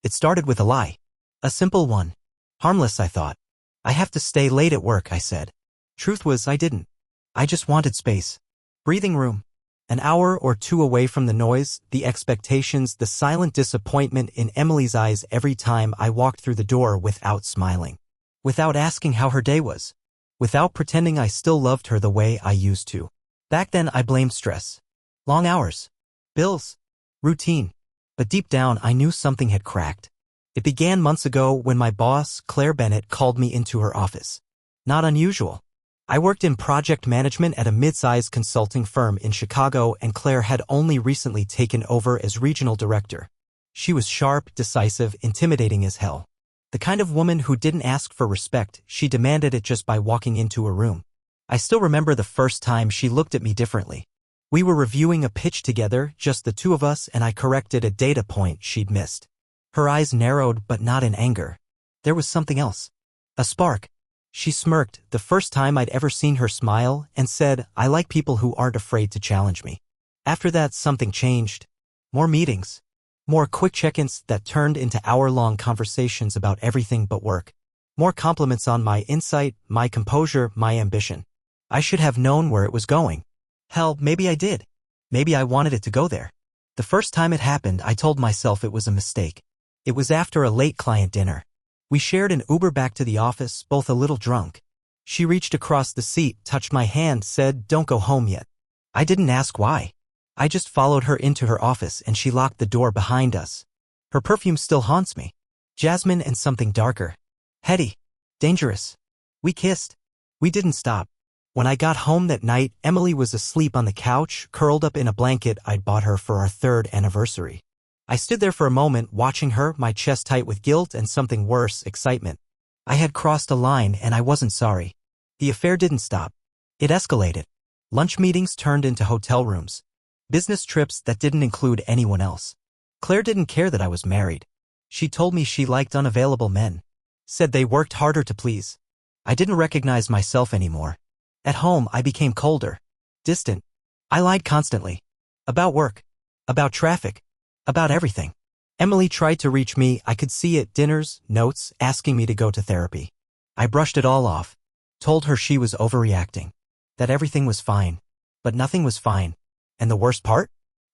It started with a lie. A simple one. Harmless, I thought. I have to stay late at work, I said. Truth was, I didn't. I just wanted space. Breathing room. An hour or two away from the noise, the expectations, the silent disappointment in Emily's eyes every time I walked through the door without smiling. Without asking how her day was. Without pretending I still loved her the way I used to. Back then I blamed stress. Long hours. Bills. Routine. But deep down I knew something had cracked. It began months ago when my boss, Claire Bennett, called me into her office. Not unusual. I worked in project management at a mid-sized consulting firm in Chicago, and Claire had only recently taken over as regional director. She was sharp, decisive, intimidating as hell. The kind of woman who didn't ask for respect, she demanded it just by walking into a room. I still remember the first time she looked at me differently. We were reviewing a pitch together, just the two of us, and I corrected a data point she'd missed. Her eyes narrowed, but not in anger. There was something else. A spark. She smirked, the first time I'd ever seen her smile, and said, "I like people who aren't afraid to challenge me." After that, something changed. More meetings. More quick check-ins that turned into hour-long conversations about everything but work. More compliments on my insight, my composure, my ambition. I should have known where it was going. Hell, maybe I did. Maybe I wanted it to go there. The first time it happened, I told myself it was a mistake. It was after a late client dinner. We shared an Uber back to the office, both a little drunk. She reached across the seat, touched my hand, said, "Don't go home yet." I didn't ask why. I just followed her into her office and she locked the door behind us. Her perfume still haunts me. Jasmine and something darker. Heady. Dangerous. We kissed. We didn't stop. When I got home that night, Emily was asleep on the couch, curled up in a blanket I'd bought her for our 3rd anniversary. I stood there for a moment, watching her, my chest tight with guilt and something worse, excitement. I had crossed a line and I wasn't sorry. The affair didn't stop. It escalated. Lunch meetings turned into hotel rooms. Business trips that didn't include anyone else. Claire didn't care that I was married. She told me she liked unavailable men. Said they worked harder to please. I didn't recognize myself anymore. At home, I became colder. Distant. I lied constantly. About work. About traffic. About everything. Emily tried to reach me, I could see it, dinners, notes, asking me to go to therapy. I brushed it all off. Told her she was overreacting. That everything was fine. But nothing was fine. And the worst part?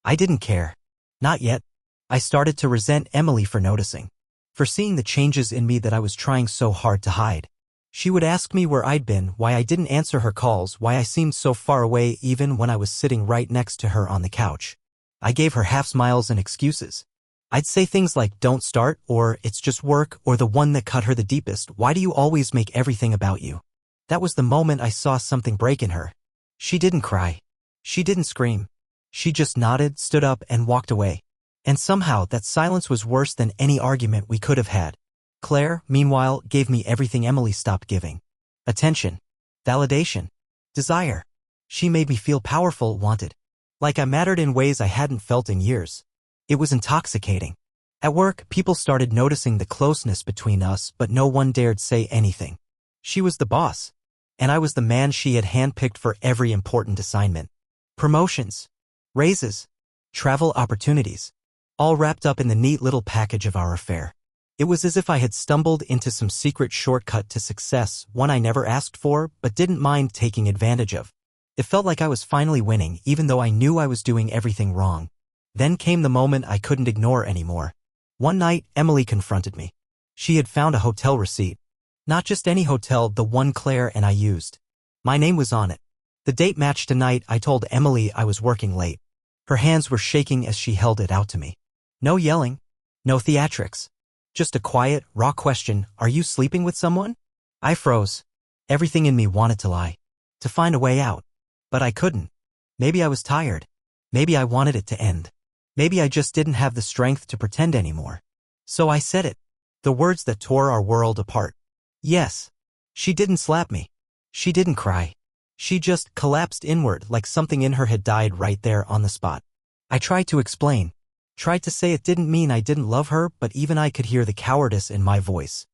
I didn't care. Not yet. I started to resent Emily for noticing. For seeing the changes in me that I was trying so hard to hide. She would ask me where I'd been, why I didn't answer her calls, why I seemed so far away even when I was sitting right next to her on the couch. I gave her half smiles and excuses. I'd say things like, "Don't start," or "It's just work," or the one that cut her the deepest, "Why do you always make everything about you?" That was the moment I saw something break in her. She didn't cry. She didn't scream. She just nodded, stood up, and walked away. And somehow that silence was worse than any argument we could have had. Claire, meanwhile, gave me everything Emily stopped giving. Attention. Validation. Desire. She made me feel powerful, wanted. Like I mattered in ways I hadn't felt in years. It was intoxicating. At work, people started noticing the closeness between us, but no one dared say anything. She was the boss. And I was the man she had handpicked for every important assignment. Promotions. Raises. Travel opportunities. All wrapped up in the neat little package of our affair. It was as if I had stumbled into some secret shortcut to success, one I never asked for, but didn't mind taking advantage of. It felt like I was finally winning, even though I knew I was doing everything wrong. Then came the moment I couldn't ignore anymore. One night, Emily confronted me. She had found a hotel receipt. Not just any hotel, the one Claire and I used. My name was on it. The date matched a night I told Emily I was working late. Her hands were shaking as she held it out to me. No yelling. No theatrics. Just a quiet, raw question, "Are you sleeping with someone?" I froze. Everything in me wanted to lie. To find a way out. But I couldn't. Maybe I was tired. Maybe I wanted it to end. Maybe I just didn't have the strength to pretend anymore. So I said it. The words that tore our world apart. Yes. She didn't slap me. She didn't cry. She just collapsed inward like something in her had died right there on the spot. I tried to explain. Tried to say it didn't mean I didn't love her, but even I could hear the cowardice in my voice.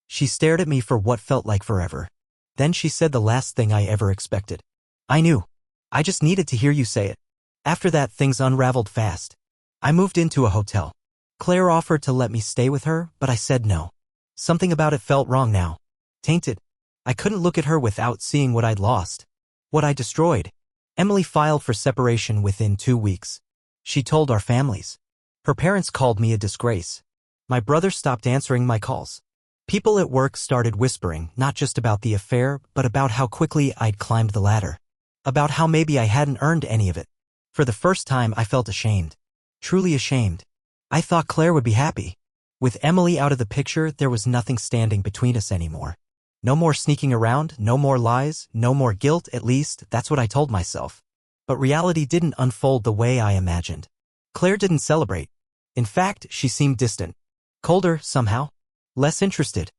She stared at me for what felt like forever. Then she said the last thing I ever expected. "I knew. I just needed to hear you say it." After that, things unraveled fast. I moved into a hotel. Claire offered to let me stay with her, but I said no. Something about it felt wrong now. Tainted. I couldn't look at her without seeing what I'd lost. What I destroyed. Emily filed for separation within 2 weeks. She told our families. Her parents called me a disgrace. My brother stopped answering my calls. People at work started whispering, not just about the affair, but about how quickly I'd climbed the ladder. About how maybe I hadn't earned any of it. For the first time, I felt ashamed. Truly ashamed. I thought Claire would be happy. With Emily out of the picture, there was nothing standing between us anymore. No more sneaking around, no more lies, no more guilt, at least, that's what I told myself. But reality didn't unfold the way I imagined. Claire didn't celebrate. In fact, she seemed distant. Colder, somehow. Less interested.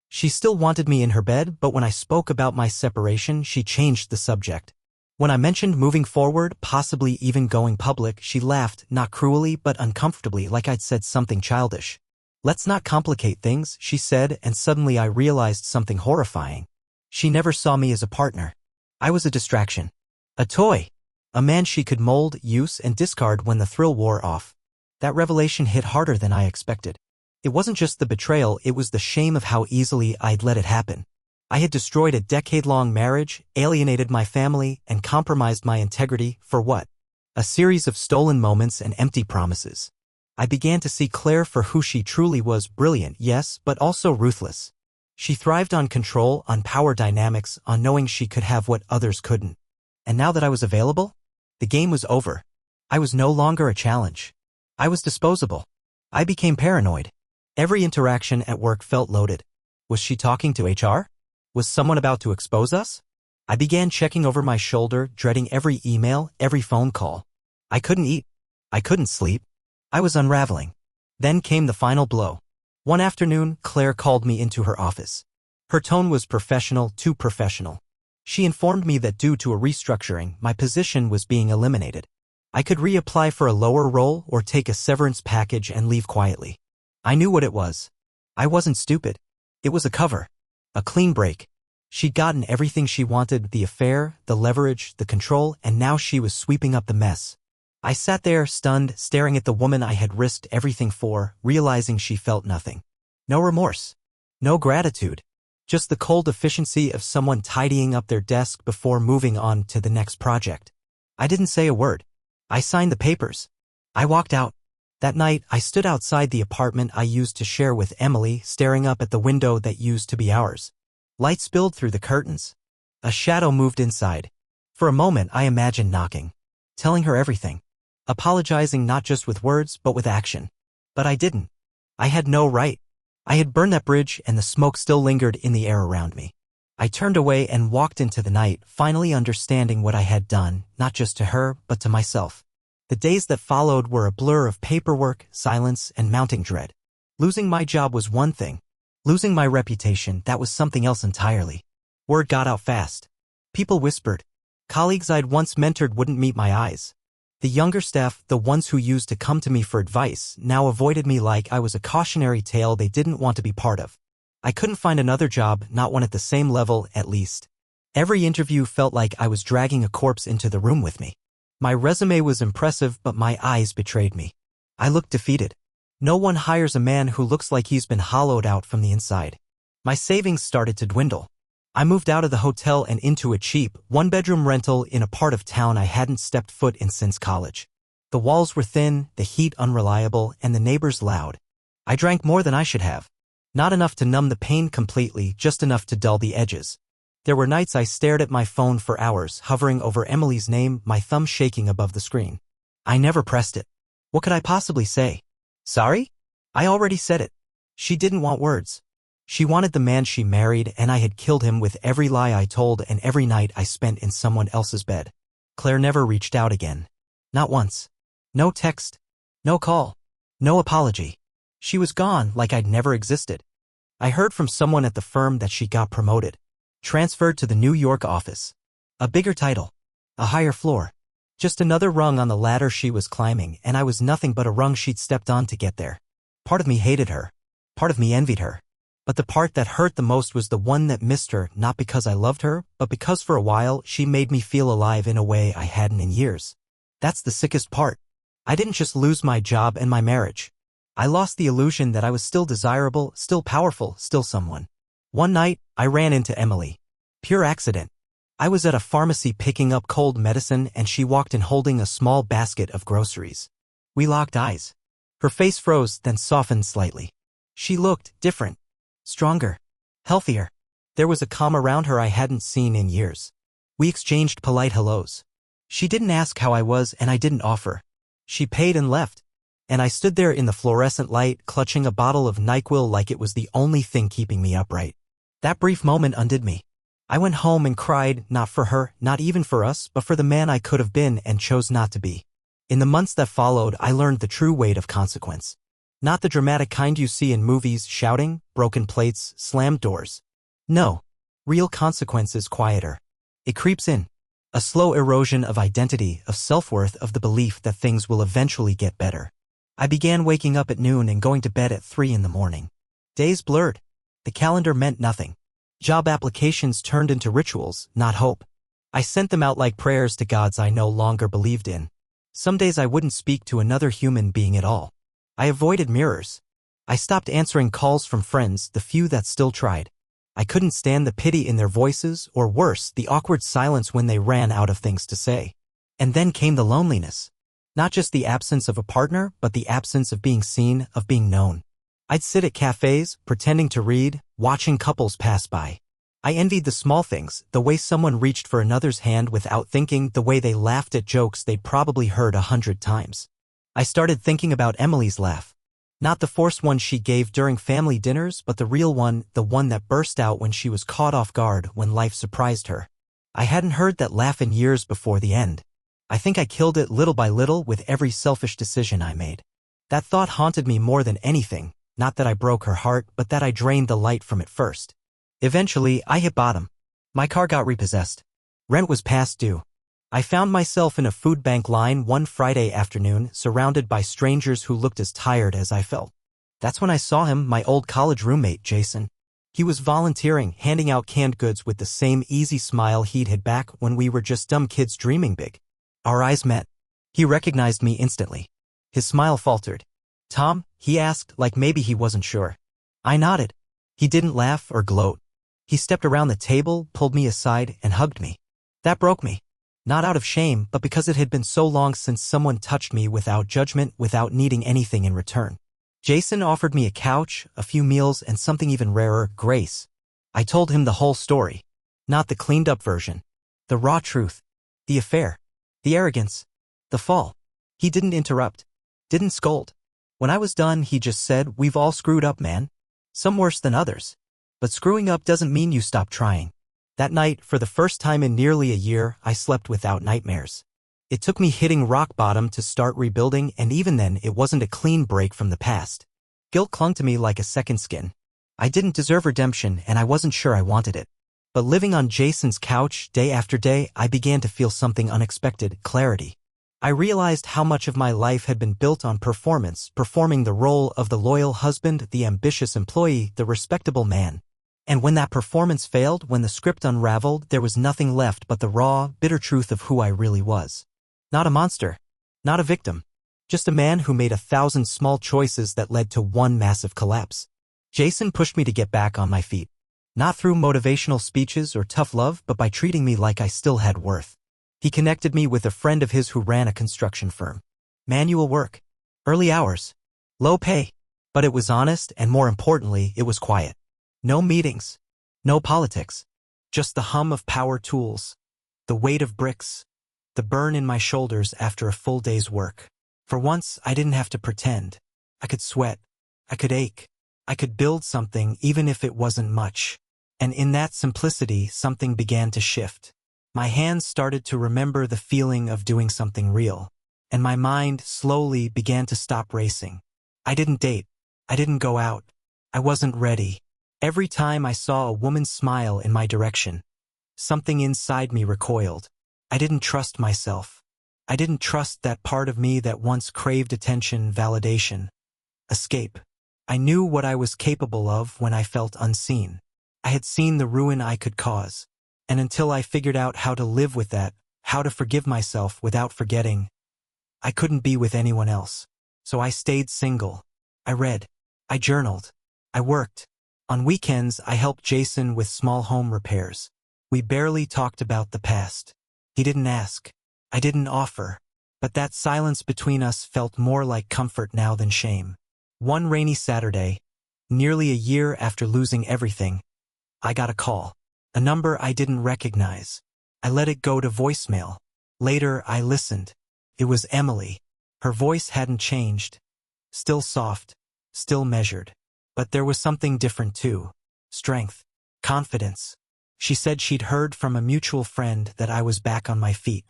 She still wanted me in her bed, but when I spoke about my separation, she changed the subject. When I mentioned moving forward, possibly even going public, she laughed, not cruelly but uncomfortably, like I'd said something childish. Let's not complicate things, she said, and suddenly I realized something horrifying. She never saw me as a partner. I was a distraction. A toy. A man she could mold, use, and discard when the thrill wore off. That revelation hit harder than I expected. It wasn't just the betrayal, it was the shame of how easily I'd let it happen. I had destroyed a decade-long marriage, alienated my family, and compromised my integrity, for what? A series of stolen moments and empty promises. I began to see Claire for who she truly was, brilliant, yes, but also ruthless. She thrived on control, on power dynamics, on knowing she could have what others couldn't. And now that I was available, the game was over. I was no longer a challenge. I was disposable. I became paranoid. Every interaction at work felt loaded. Was she talking to HR? Was someone about to expose us? I began checking over my shoulder, dreading every email, every phone call. I couldn't eat. I couldn't sleep. I was unraveling. Then came the final blow. One afternoon, Claire called me into her office. Her tone was professional, too professional. She informed me that due to a restructuring, my position was being eliminated. I could reapply for a lower role or take a severance package and leave quietly. I knew what it was. I wasn't stupid. It was a cover. A clean break. She'd gotten everything she wanted, the affair, the leverage, the control, and now she was sweeping up the mess. I sat there, stunned, staring at the woman I had risked everything for, realizing she felt nothing. No remorse. No gratitude. Just the cold efficiency of someone tidying up their desk before moving on to the next project. I didn't say a word. I signed the papers. I walked out. That night, I stood outside the apartment I used to share with Emily, staring up at the window that used to be ours. Light spilled through the curtains. A shadow moved inside. For a moment, I imagined knocking. Telling her everything. Apologizing not just with words, but with action. But I didn't. I had no right. I had burned that bridge, and the smoke still lingered in the air around me. I turned away and walked into the night, finally understanding what I had done, not just to her, but to myself. The days that followed were a blur of paperwork, silence, and mounting dread. Losing my job was one thing. Losing my reputation, that was something else entirely. Word got out fast. People whispered. Colleagues I'd once mentored wouldn't meet my eyes. The younger staff, the ones who used to come to me for advice, now avoided me like I was a cautionary tale they didn't want to be part of. I couldn't find another job, not one at the same level, at least. Every interview felt like I was dragging a corpse into the room with me. My resume was impressive, but my eyes betrayed me. I looked defeated. No one hires a man who looks like he's been hollowed out from the inside. My savings started to dwindle. I moved out of the hotel and into a cheap, one-bedroom rental in a part of town I hadn't stepped foot in since college. The walls were thin, the heat unreliable, and the neighbors loud. I drank more than I should have. Not enough to numb the pain completely, just enough to dull the edges. There were nights I stared at my phone for hours, hovering over Emily's name, my thumb shaking above the screen. I never pressed it. What could I possibly say? Sorry? I already said it. She didn't want words. She wanted the man she married, and I had killed him with every lie I told and every night I spent in someone else's bed. Claire never reached out again. Not once. No text. No call. No apology. She was gone like I'd never existed. I heard from someone at the firm that she got promoted. Transferred to the New York office. A bigger title. A higher floor. Just another rung on the ladder she was climbing, and I was nothing but a rung she'd stepped on to get there. Part of me hated her. Part of me envied her. But the part that hurt the most was the one that missed her, not because I loved her, but because for a while she made me feel alive in a way I hadn't in years. That's the sickest part. I didn't just lose my job and my marriage. I lost the illusion that I was still desirable, still powerful, still someone. One night, I ran into Emily. Pure accident. I was at a pharmacy picking up cold medicine and she walked in holding a small basket of groceries. We locked eyes. Her face froze, then softened slightly. She looked different. Stronger. Healthier. There was a calm around her I hadn't seen in years. We exchanged polite hellos. She didn't ask how I was and I didn't offer. She paid and left. And I stood there in the fluorescent light, clutching a bottle of NyQuil like it was the only thing keeping me upright. That brief moment undid me. I went home and cried, not for her, not even for us, but for the man I could have been and chose not to be. In the months that followed, I learned the true weight of consequence. Not the dramatic kind you see in movies, shouting, broken plates, slammed doors. No. Real consequence is quieter. It creeps in. A slow erosion of identity, of self-worth, of the belief that things will eventually get better. I began waking up at noon and going to bed at 3 in the morning. Days blurred. The calendar meant nothing. Job applications turned into rituals, not hope. I sent them out like prayers to gods I no longer believed in. Some days I wouldn't speak to another human being at all. I avoided mirrors. I stopped answering calls from friends, the few that still tried. I couldn't stand the pity in their voices, or worse, the awkward silence when they ran out of things to say. And then came the loneliness. Not just the absence of a partner, but the absence of being seen, of being known. I'd sit at cafes, pretending to read, watching couples pass by. I envied the small things, the way someone reached for another's hand without thinking, the way they laughed at jokes they'd probably heard 100 times. I started thinking about Emily's laugh. Not the forced one she gave during family dinners, but the real one, the one that burst out when she was caught off guard, when life surprised her. I hadn't heard that laugh in years before the end. I think I killed it little by little with every selfish decision I made. That thought haunted me more than anything, not that I broke her heart, but that I drained the light from it first. Eventually, I hit bottom. My car got repossessed. Rent was past due. I found myself in a food bank line one Friday afternoon, surrounded by strangers who looked as tired as I felt. That's when I saw him, my old college roommate, Jason. He was volunteering, handing out canned goods with the same easy smile he'd had back when we were just dumb kids dreaming big. Our eyes met. He recognized me instantly. His smile faltered. "Tom?" he asked, like maybe he wasn't sure. I nodded. He didn't laugh or gloat. He stepped around the table, pulled me aside, and hugged me. That broke me. Not out of shame, but because it had been so long since someone touched me without judgment, without needing anything in return. Jason offered me a couch, a few meals, and something even rarer, grace. I told him the whole story. Not the cleaned-up version. The raw truth. The affair. The arrogance. The fall. He didn't interrupt. Didn't scold. When I was done, he just said, "We've all screwed up, man. Some worse than others. But screwing up doesn't mean you stop trying." That night, for the first time in nearly a year, I slept without nightmares. It took me hitting rock bottom to start rebuilding, and even then, it wasn't a clean break from the past. Guilt clung to me like a second skin. I didn't deserve redemption, and I wasn't sure I wanted it. But living on Jason's couch, day after day, I began to feel something unexpected, clarity. I realized how much of my life had been built on performance, performing the role of the loyal husband, the ambitious employee, the respectable man. And when that performance failed, when the script unraveled, there was nothing left but the raw, bitter truth of who I really was. Not a monster. Not a victim. Just a man who made 1,000 small choices that led to one massive collapse. Jason pushed me to get back on my feet. Not through motivational speeches or tough love, but by treating me like I still had worth. He connected me with a friend of his who ran a construction firm. Manual work. Early hours. Low pay. But it was honest, and more importantly, it was quiet. No meetings. No politics. Just the hum of power tools. The weight of bricks. The burn in my shoulders after a full day's work. For once, I didn't have to pretend. I could sweat. I could ache. I could build something even if it wasn't much. And in that simplicity, something began to shift. My hands started to remember the feeling of doing something real. And my mind slowly began to stop racing. I didn't date. I didn't go out. I wasn't ready. Every time I saw a woman smile in my direction, something inside me recoiled. I didn't trust myself. I didn't trust that part of me that once craved attention, validation, escape. I knew what I was capable of when I felt unseen. I had seen the ruin I could cause. And until I figured out how to live with that, how to forgive myself without forgetting, I couldn't be with anyone else. So I stayed single. I read. I journaled. I worked. On weekends, I helped Jason with small home repairs. We barely talked about the past. He didn't ask. I didn't offer. But that silence between us felt more like comfort now than shame. One rainy Saturday, nearly a year after losing everything, I got a call. A number I didn't recognize. I let it go to voicemail. Later, I listened. It was Emily. Her voice hadn't changed. Still soft. Still measured. But there was something different too. Strength. Confidence. She said she'd heard from a mutual friend that I was back on my feet.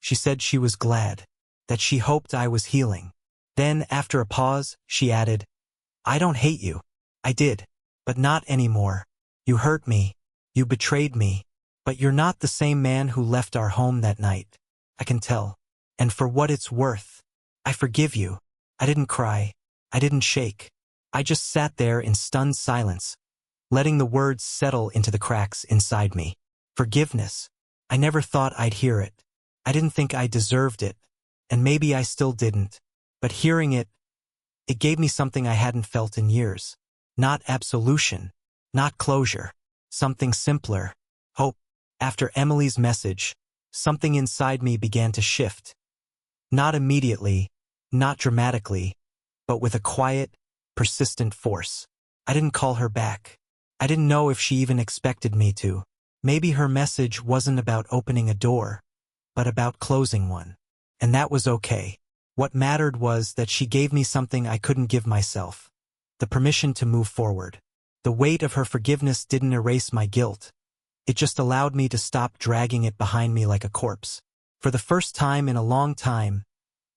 She said she was glad. That she hoped I was healing. Then, after a pause, she added, "I don't hate you. I did. But not anymore. You hurt me. You betrayed me. But you're not the same man who left our home that night. I can tell. And for what it's worth, I forgive you." I didn't cry. I didn't shake. I just sat there in stunned silence, letting the words settle into the cracks inside me. Forgiveness. I never thought I'd hear it. I didn't think I deserved it. And maybe I still didn't. But hearing it, it gave me something I hadn't felt in years. Not absolution. Not closure. Something simpler. Hope. After Emily's message, something inside me began to shift. Not immediately, not dramatically, but with a quiet, persistent force. I didn't call her back. I didn't know if she even expected me to. Maybe her message wasn't about opening a door, but about closing one. And that was okay. What mattered was that she gave me something I couldn't give myself. The permission to move forward. The weight of her forgiveness didn't erase my guilt. It just allowed me to stop dragging it behind me like a corpse. For the first time in a long time,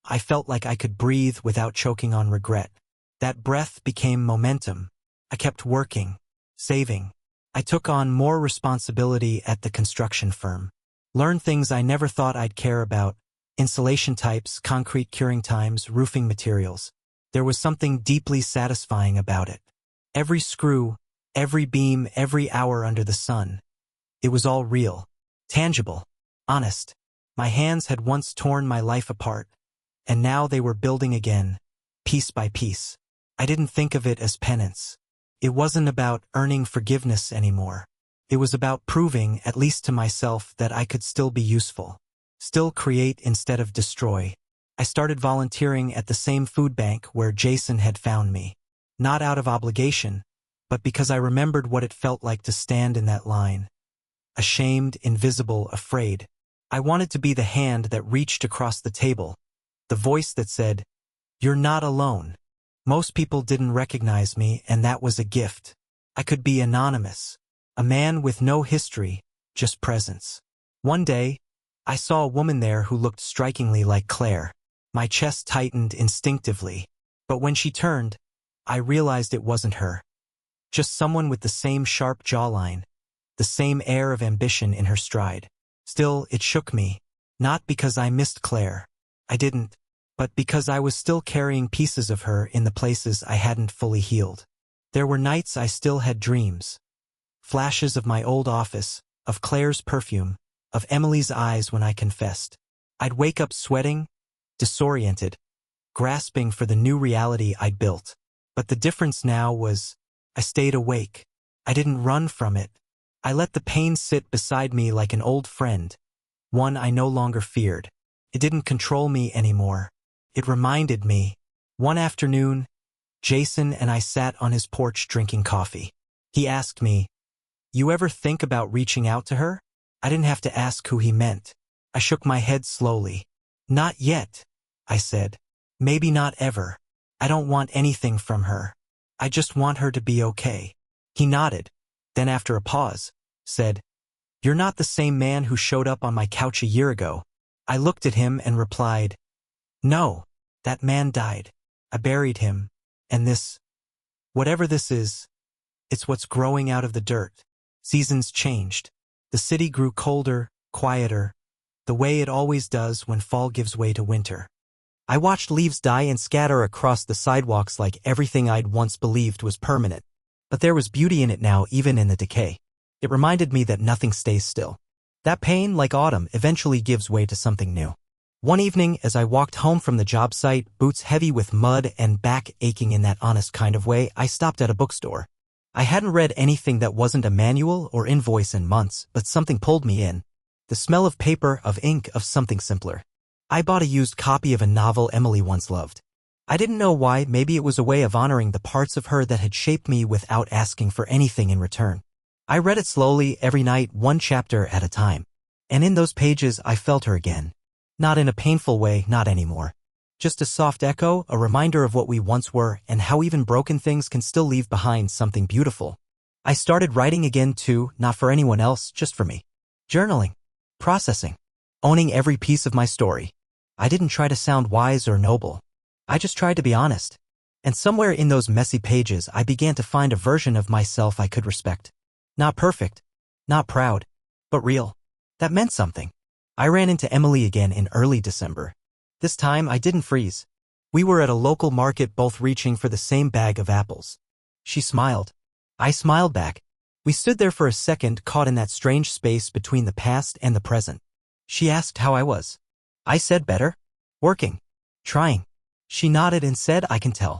I felt like I could breathe without choking on regret. That breath became momentum. I kept working, saving. I took on more responsibility at the construction firm. Learned things I never thought I'd care about. Insulation types, concrete curing times, roofing materials. There was something deeply satisfying about it. Every screw, every beam, every hour under the sun. It was all real, tangible, honest. My hands had once torn my life apart, and now they were building again, piece by piece. I didn't think of it as penance. It wasn't about earning forgiveness anymore. It was about proving, at least to myself, that I could still be useful. Still create instead of destroy. I started volunteering at the same food bank where Jason had found me. Not out of obligation, but because I remembered what it felt like to stand in that line. Ashamed, invisible, afraid. I wanted to be the hand that reached across the table. The voice that said, "You're not alone." Most people didn't recognize me, and that was a gift. I could be anonymous. A man with no history, just presence. One day, I saw a woman there who looked strikingly like Claire. My chest tightened instinctively. But when she turned, I realized it wasn't her. Just someone with the same sharp jawline, the same air of ambition in her stride. Still, it shook me. Not because I missed Claire. I didn't. But because I was still carrying pieces of her in the places I hadn't fully healed. There were nights I still had dreams. Flashes of my old office, of Claire's perfume, of Emily's eyes when I confessed. I'd wake up sweating, disoriented, grasping for the new reality I'd built. But the difference now was, I stayed awake. I didn't run from it. I let the pain sit beside me like an old friend, one I no longer feared. It didn't control me anymore. It reminded me. One afternoon, Jason and I sat on his porch drinking coffee. He asked me, "You ever think about reaching out to her?" I didn't have to ask who he meant. I shook my head slowly. "Not yet," I said. "Maybe not ever. I don't want anything from her. I just want her to be okay." He nodded, then after a pause, said, "You're not the same man who showed up on my couch a year ago." I looked at him and replied, "No, that man died. I buried him, and this, whatever this is, it's what's growing out of the dirt." Seasons changed. The city grew colder, quieter, the way it always does when fall gives way to winter. I watched leaves die and scatter across the sidewalks like everything I'd once believed was permanent. But there was beauty in it now, even in the decay. It reminded me that nothing stays still. That pain, like autumn, eventually gives way to something new. One evening, as I walked home from the job site, boots heavy with mud and back aching in that honest kind of way, I stopped at a bookstore. I hadn't read anything that wasn't a manual or invoice in months, but something pulled me in. The smell of paper, of ink, of something simpler. I bought a used copy of a novel Emily once loved. I didn't know why. Maybe it was a way of honoring the parts of her that had shaped me without asking for anything in return. I read it slowly, every night, one chapter at a time. And in those pages I felt her again. Not in a painful way, not anymore. Just a soft echo, a reminder of what we once were and how even broken things can still leave behind something beautiful. I started writing again too, not for anyone else, just for me. Journaling. Processing. Owning every piece of my story. I didn't try to sound wise or noble. I just tried to be honest. And somewhere in those messy pages I began to find a version of myself I could respect. Not perfect. Not proud. But real. That meant something. I ran into Emily again in early December. This time I didn't freeze. We were at a local market, both reaching for the same bag of apples. She smiled. I smiled back. We stood there for a second, caught in that strange space between the past and the present. She asked how I was. I said better. Working. Trying. She nodded and said, I can tell.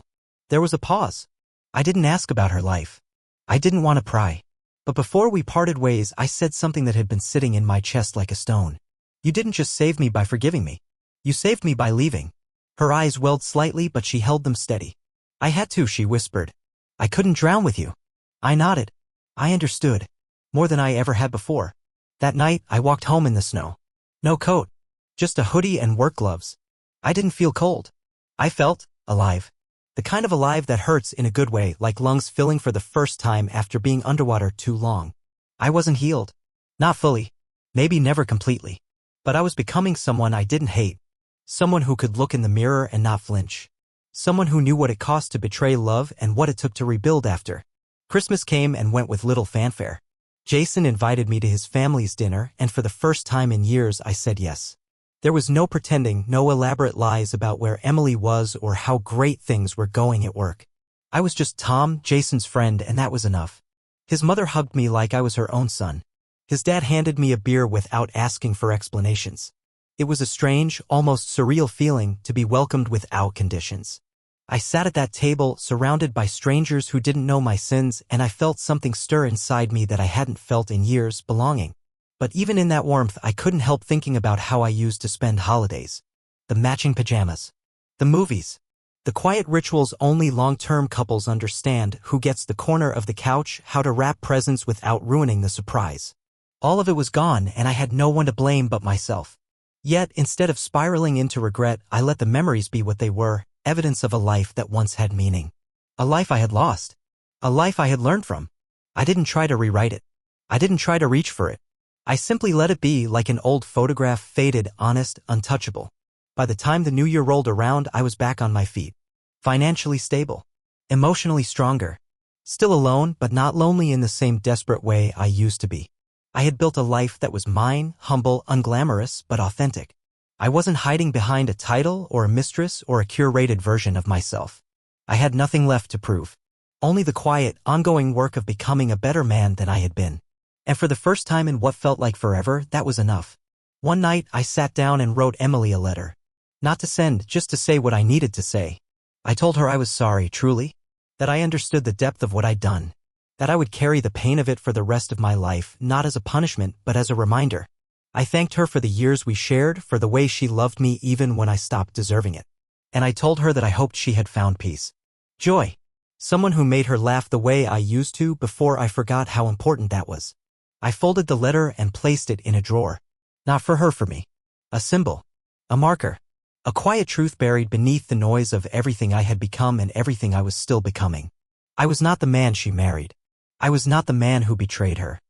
There was a pause. I didn't ask about her life. I didn't want to pry. But before we parted ways, I said something that had been sitting in my chest like a stone. You didn't just save me by forgiving me. You saved me by leaving. Her eyes welled slightly, but she held them steady. I had to, she whispered. I couldn't drown with you. I nodded. I understood. More than I ever had before. That night, I walked home in the snow. No coat. Just a hoodie and work gloves. I didn't feel cold. I felt alive. The kind of alive that hurts in a good way, like lungs filling for the first time after being underwater too long. I wasn't healed. Not fully. Maybe never completely. But I was becoming someone I didn't hate. Someone who could look in the mirror and not flinch. Someone who knew what it cost to betray love and what it took to rebuild after. Christmas came and went with little fanfare. Jason invited me to his family's dinner, and for the first time in years I said yes. There was no pretending, no elaborate lies about where Emily was or how great things were going at work. I was just Tom, Jason's friend, and that was enough. His mother hugged me like I was her own son. His dad handed me a beer without asking for explanations. It was a strange, almost surreal feeling to be welcomed without conditions. I sat at that table, surrounded by strangers who didn't know my sins, and I felt something stir inside me that I hadn't felt in years, belonging. But even in that warmth, I couldn't help thinking about how I used to spend holidays. The matching pajamas. The movies. The quiet rituals only long-term couples understand, who gets the corner of the couch, how to wrap presents without ruining the surprise. All of it was gone, and I had no one to blame but myself. Yet, instead of spiraling into regret, I let the memories be what they were, evidence of a life that once had meaning. A life I had lost. A life I had learned from. I didn't try to rewrite it. I didn't try to reach for it. I simply let it be, like an old photograph, faded, honest, untouchable. By the time the new year rolled around, I was back on my feet. Financially stable. Emotionally stronger. Still alone, but not lonely in the same desperate way I used to be. I had built a life that was mine, humble, unglamorous, but authentic. I wasn't hiding behind a title or a mistress or a curated version of myself. I had nothing left to prove. Only the quiet, ongoing work of becoming a better man than I had been. And for the first time in what felt like forever, that was enough. One night, I sat down and wrote Emily a letter. Not to send, just to say what I needed to say. I told her I was sorry, truly. That I understood the depth of what I'd done. That I would carry the pain of it for the rest of my life, not as a punishment, but as a reminder. I thanked her for the years we shared, for the way she loved me even when I stopped deserving it. And I told her that I hoped she had found peace. Joy. Someone who made her laugh the way I used to before I forgot how important that was. I folded the letter and placed it in a drawer. Not for her, for me. A symbol. A marker. A quiet truth buried beneath the noise of everything I had become and everything I was still becoming. I was not the man she married. I was not the man who betrayed her.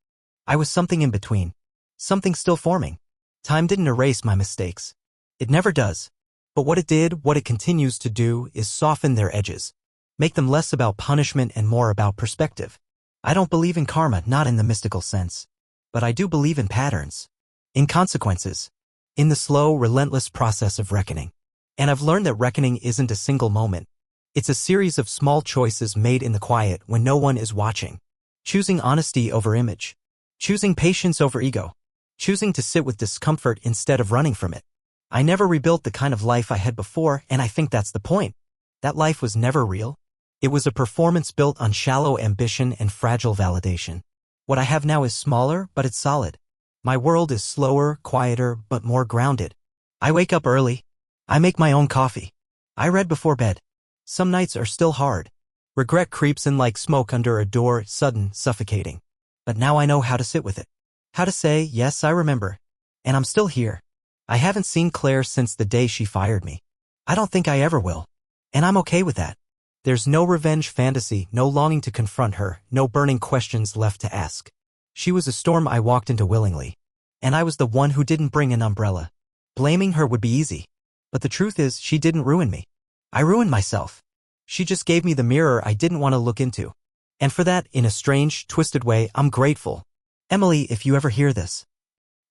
I was something in between. Something still forming. Time didn't erase my mistakes. It never does. But what it did, what it continues to do, is soften their edges. Make them less about punishment and more about perspective. I don't believe in karma, not in the mystical sense. But I do believe in patterns. In consequences. In the slow, relentless process of reckoning. And I've learned that reckoning isn't a single moment. It's a series of small choices made in the quiet when no one is watching. Choosing honesty over image. Choosing patience over ego. Choosing to sit with discomfort instead of running from it. I never rebuilt the kind of life I had before, and I think that's the point. That life was never real. It was a performance built on shallow ambition and fragile validation. What I have now is smaller, but it's solid. My world is slower, quieter, but more grounded. I wake up early. I make my own coffee. I read before bed. Some nights are still hard. Regret creeps in like smoke under a door, sudden, suffocating. But now I know how to sit with it. How to say, yes, I remember. And I'm still here. I haven't seen Claire since the day she fired me. I don't think I ever will. And I'm okay with that. There's no revenge fantasy, no longing to confront her, no burning questions left to ask. She was a storm I walked into willingly. And I was the one who didn't bring an umbrella. Blaming her would be easy. But the truth is, she didn't ruin me. I ruined myself. She just gave me the mirror I didn't want to look into. And for that, in a strange, twisted way, I'm grateful. Emily, if you ever hear this,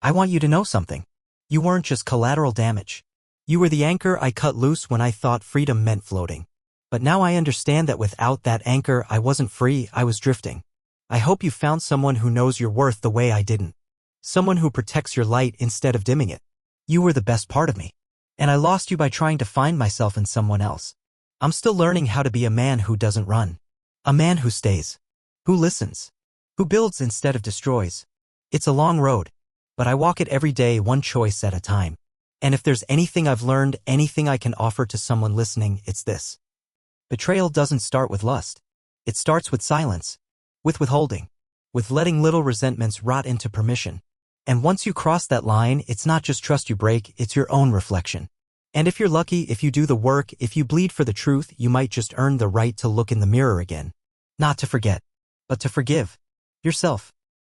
I want you to know something. You weren't just collateral damage. You were the anchor I cut loose when I thought freedom meant floating. But now I understand that without that anchor, I wasn't free, I was drifting. I hope you found someone who knows your worth the way I didn't. Someone who protects your light instead of dimming it. You were the best part of me. And I lost you by trying to find myself in someone else. I'm still learning how to be a man who doesn't run. A man who stays. Who listens. Who builds instead of destroys. It's a long road. But I walk it every day, one choice at a time. And if there's anything I've learned, anything I can offer to someone listening, it's this. Betrayal doesn't start with lust. It starts with silence. With withholding. With letting little resentments rot into permission. And once you cross that line, it's not just trust you break, it's your own reflection. And if you're lucky, if you do the work, if you bleed for the truth, you might just earn the right to look in the mirror again. Not to forget, but to forgive yourself.